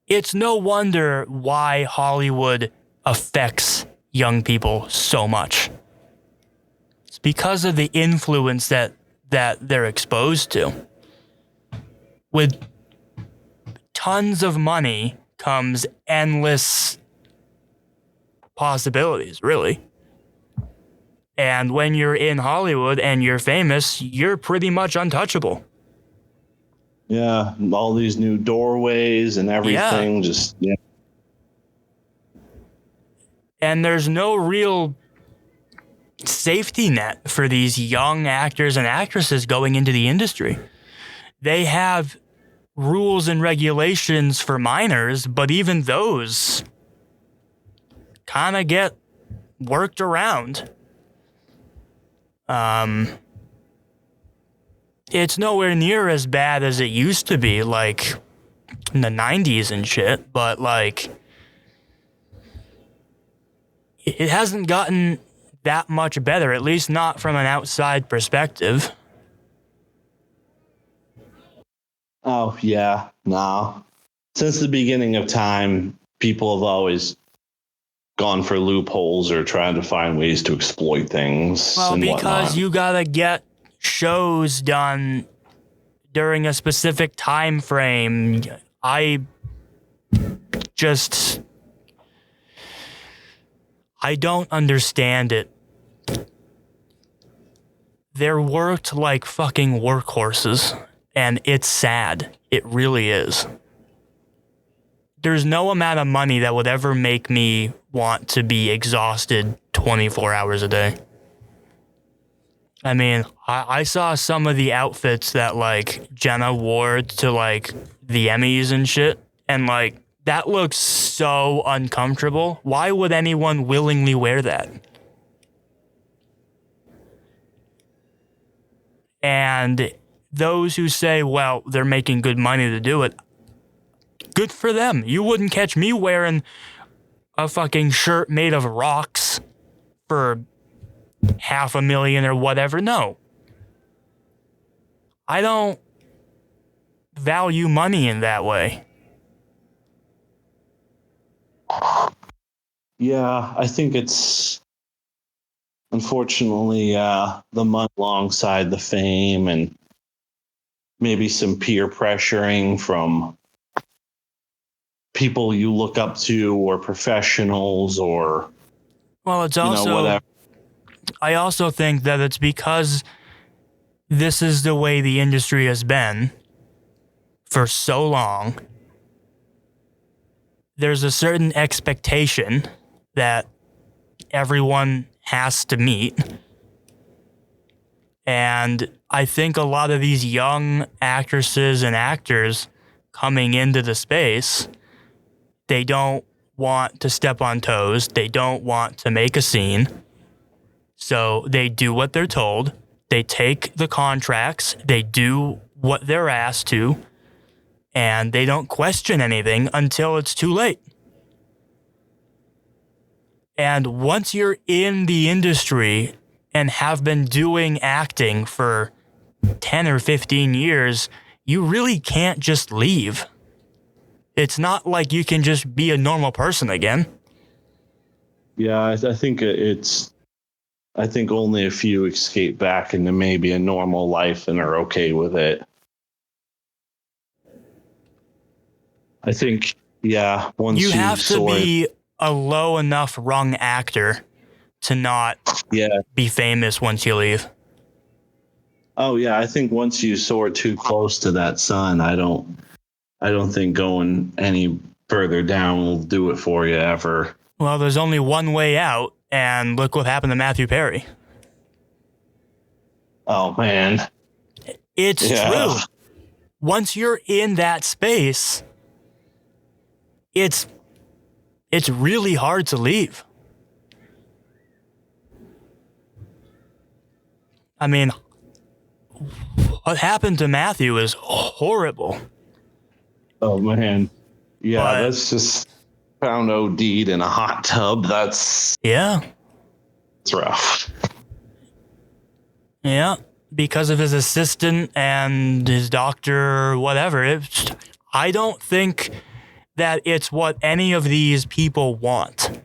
it's no wonder why Hollywood affects young people so much. It's because of the influence that they're exposed to. With tons of money comes endless possibilities, really. And when you're in Hollywood and you're famous, you're pretty much untouchable.
Yeah, all these new doorways and everything, just, yeah.
And there's no real safety net for these young actors and actresses going into the industry. They have rules and regulations for minors, but even those kind of get worked it's nowhere near as bad as it used to be, like in the 90s and shit, but like it hasn't gotten that much better, at least not from an outside perspective.
Oh, yeah. No. Since the beginning of time, people have always gone for loopholes or trying to find ways to exploit things
Well,
and
because
whatnot.
you gotta get shows done during a specific time frame. I don't understand it. They're worked like fucking workhorses, and it's sad. It really is. There's no amount of money that would ever make me want to be exhausted 24 hours a day. I mean, I saw some of the outfits that, like, Jenna wore to, like, the Emmys and shit, and, like, that looks so uncomfortable. Why would anyone willingly wear that? And those who say, well, they're making good money to do it, good for them. You wouldn't catch me wearing a fucking shirt made of rocks for $500,000 or whatever. No. I don't value money in that way.
Yeah, I think it's unfortunately the money alongside the fame and maybe some peer pressuring from people you look up to or professionals or
Well, it's also,
whatever.
I also think that it's because this is the way the industry has been for so long. There's a certain expectation that everyone has to meet. And I think a lot of these young actresses and actors coming into the space, they don't want to step on toes. They don't want to make a scene. So they do what they're told. They take the contracts. They do what they're asked to. And they don't question anything until it's too late. And once you're in the industry and have been doing acting for 10 or 15 years, you really can't just leave. It's not like you can just be a normal person again.
Yeah, I think I think only a few escape back into maybe a normal life and are okay with it. I think, yeah, once
You have to
soar,
be a low enough rung actor to not
yeah.
be famous once you leave.
Oh yeah, I think once you soar too close to that sun, I don't think going any further down will do it for you ever.
Well, there's only one way out, and look what happened to Matthew Perry.
Oh man.
It's true. Once you're in that space, it's really hard to leave. I mean, what happened to Matthew is horrible.
Oh man. Yeah,
But
that's just found OD'd in a hot tub. That's rough.
Yeah, because of his assistant and his doctor, whatever. I don't think that it's what any of these people want.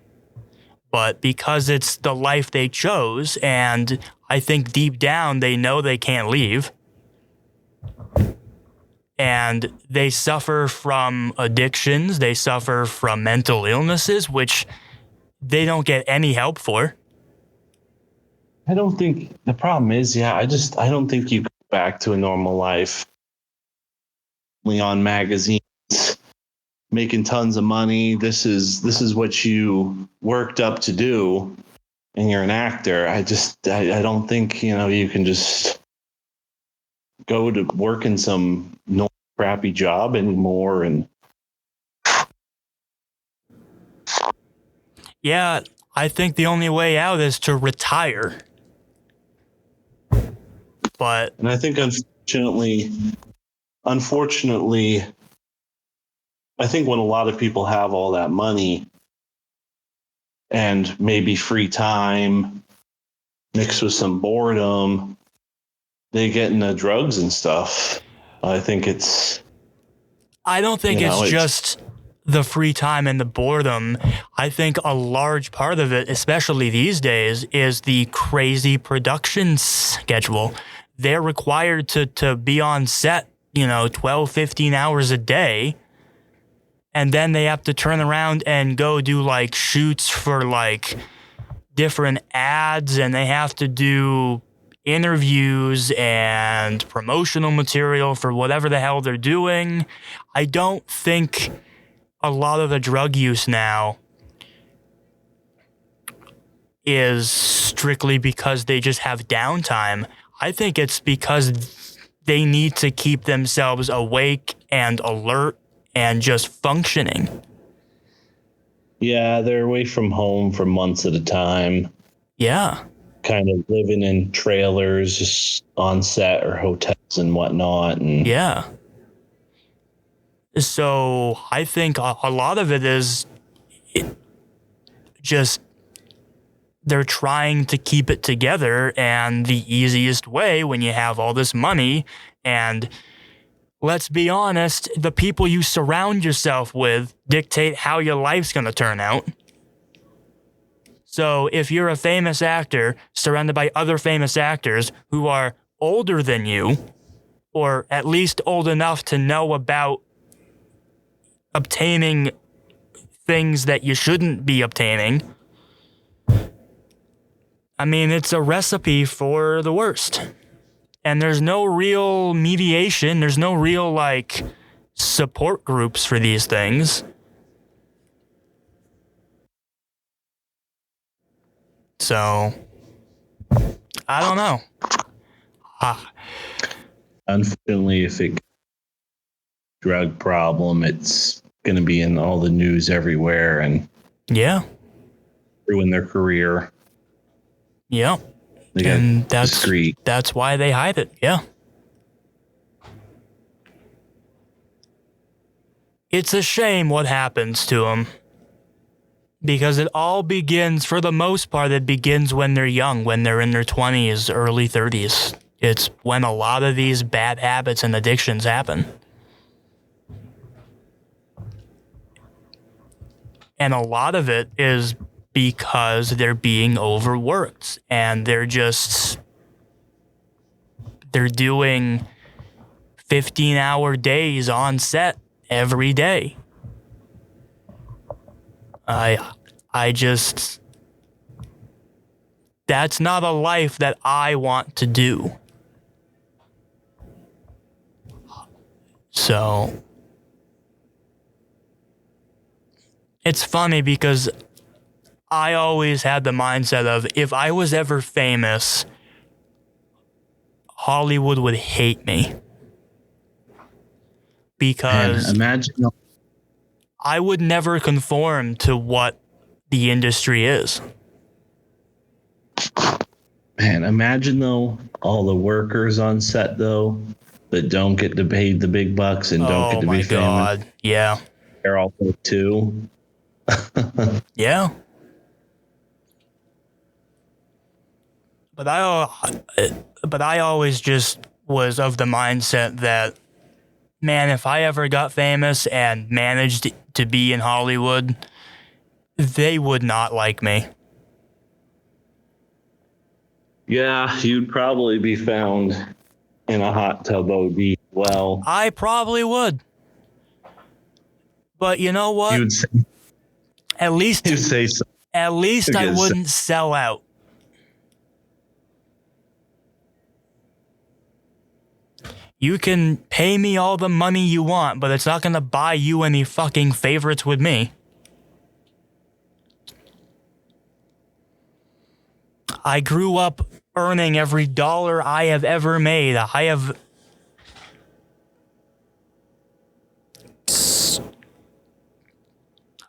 But because it's the life they chose, and I think deep down they know they can't leave, and they suffer from addictions, they suffer from mental illnesses, which they don't get any help for.
I don't think the problem is, I don't think you go back to a normal life. Only on magazines, making tons of money. This is what you worked up to do, and you're an actor. I don't think you can just go to work in some crappy job anymore. And
yeah, I think the only way out is to retire. But
I think unfortunately, I think when a lot of people have all that money and maybe free time mixed with some boredom, they get into drugs and stuff. I think
I don't think it's
it's
just the free time and the boredom. I think a large part of it, especially these days, is the crazy production schedule. They're required to be on set, 12, 15 hours a day. And then they have to turn around and go do like shoots for like different ads, and they have to do interviews and promotional material for whatever the hell they're doing. I don't think a lot of the drug use now is strictly because they just have downtime. I think it's because they need to keep themselves awake and alert and just functioning.
Yeah, they're away from home for months at a time.
Yeah.
Kind of living in trailers just on set or hotels and whatnot. And
Yeah. So I think a lot of it is just they're trying to keep it together, and the easiest way when you have all this money, and let's be honest, the people you surround yourself with dictate how your life's going to turn out. So if you're a famous actor surrounded by other famous actors who are older than you, or at least old enough to know about obtaining things that you shouldn't be obtaining, I mean, it's a recipe for the worst. And there's no real mediation. There's no real, like, support groups for these things. So, I don't know.
unfortunately, if it drug problem, it's going to be in all the news everywhere and
Yeah.
ruin their career.
Yeah.
They
And
got discreet.
that's why they hide it. Yeah. It's a shame what happens to them. Because it all begins, for the most part, it begins when they're young, when they're in their 20s, early 30s. It's when a lot of these bad habits and addictions happen. And a lot of it is because they're being overworked and they're doing 15-hour days on set every day. That's not a life that I want to do. So, it's funny because I always had the mindset of if I was ever famous, Hollywood would hate me. Because
imagine
I would never conform to what the industry is.
Man, imagine though all the workers on set though that don't get to pay the big bucks and don't get to be famous. Oh my God.
Yeah.
They're all too.
Yeah. But I always just was of the mindset that, man, if I ever got famous and managed to be in Hollywood, they would not like me.
Yeah, you'd probably be found in a hot tub OD. Well,
I probably would. But you know what?
You would say,
At least
you'd say so.
At least I wouldn't sell out. You can pay me all the money you want, but it's not going to buy you any fucking favorites with me. I grew up earning every dollar I have ever made. I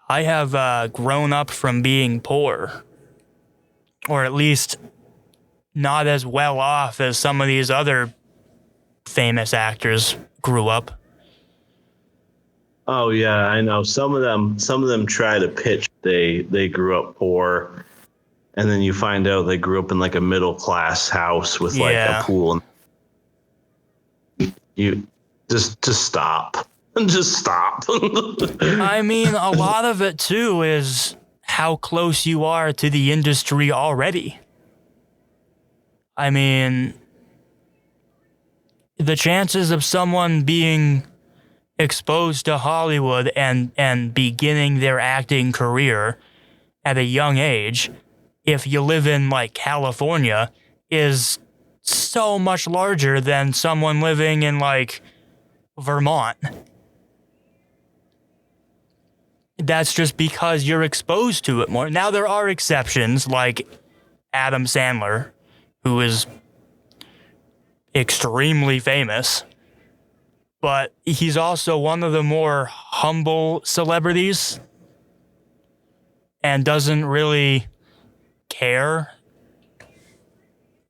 have grown up from being poor. Or at least not as well off as some of these other famous actors grew up.
Oh yeah, I know. Some of them try to pitch they grew up poor, and then you find out they grew up in like a middle class house with like a
Yeah.
pool. And you just stop. Just stop.
I mean, a lot of it too is how close you are to the industry already. I mean, the chances of someone being exposed to Hollywood and beginning their acting career at a young age, if you live in like California, is so much larger than someone living in like Vermont. That's just because you're exposed to it more. Now, there are exceptions like Adam Sandler, who is extremely famous, but he's also one of the more humble celebrities and doesn't really care.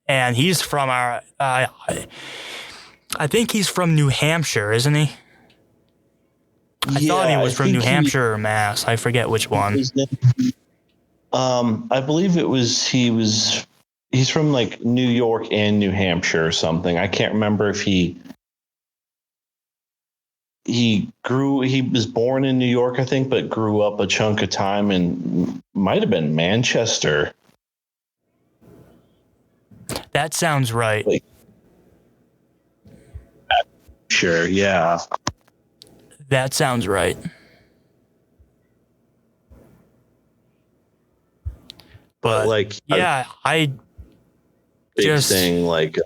And he's from I think he's from New Hampshire, isn't he? I thought he was from New Hampshire or Mass. I forget which one.
I believe he's from like New York and New Hampshire or something. I can't remember if he was born in New York, I think, but grew up a chunk of time in might have been Manchester.
That sounds right.
Sure, yeah.
That sounds right. But
like,
yeah, I
big
just
thing like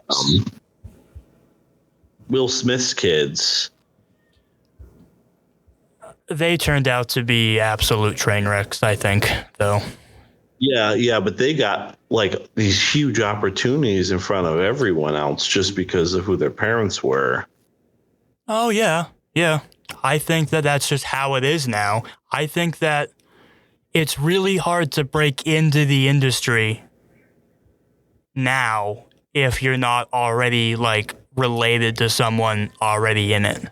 Will Smith's kids.
They turned out to be absolute train wrecks, I think, though.
Yeah, but they got like these huge opportunities in front of everyone else just because of who their parents were.
Oh, yeah. I think that that's just how it is now. I think that it's really hard to break into the industry now if you're not already, like, related to someone already in it.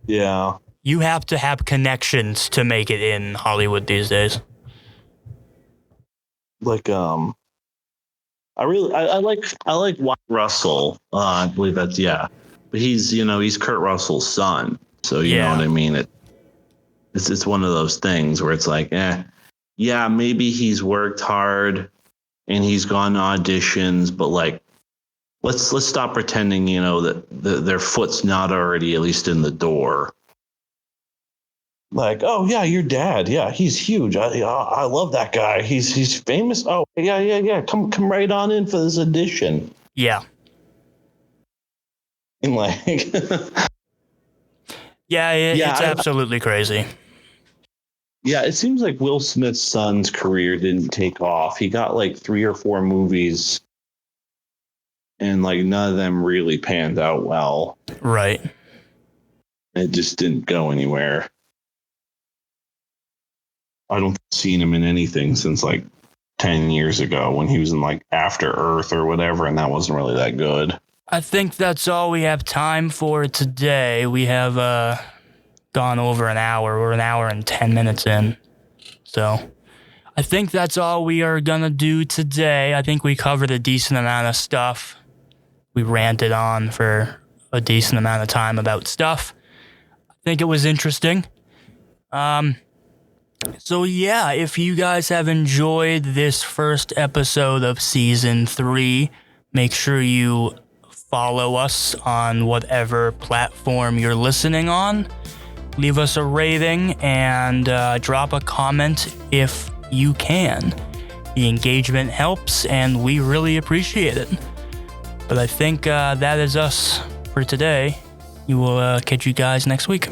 Yeah.
You have to have connections to make it in Hollywood these days.
Like I like Wyatt Russell. I believe that's but he's Kurt Russell's son, so you know what I mean. It's one of those things where it's like maybe he's worked hard and he's gone to auditions, but like let's stop pretending that their foot's not already at least in the door. Like, oh yeah, your dad, yeah, he's huge. I love that guy. He's famous. Oh yeah. Come right on in for this audition.
Yeah.
And like,
it's absolutely crazy.
Yeah, it seems like Will Smith's son's career didn't take off. He got like 3 or 4 movies, and like none of them really panned out well.
Right.
It just didn't go anywhere. I don't seen him in anything since like 10 years ago when he was in like After Earth or whatever, and that wasn't really that good.
I think that's all we have time for today. We have gone over an hour. We're an hour and 10 minutes in. So I think that's all we are going to do today. I think we covered a decent amount of stuff. We ranted on for a decent amount of time about stuff. I think it was interesting. So yeah, if you guys have enjoyed this first episode of Season 3, make sure you follow us on whatever platform you're listening on. Leave us a rating and drop a comment if you can. The engagement helps, and we really appreciate it. But I think that is us for today. We will catch you guys next week.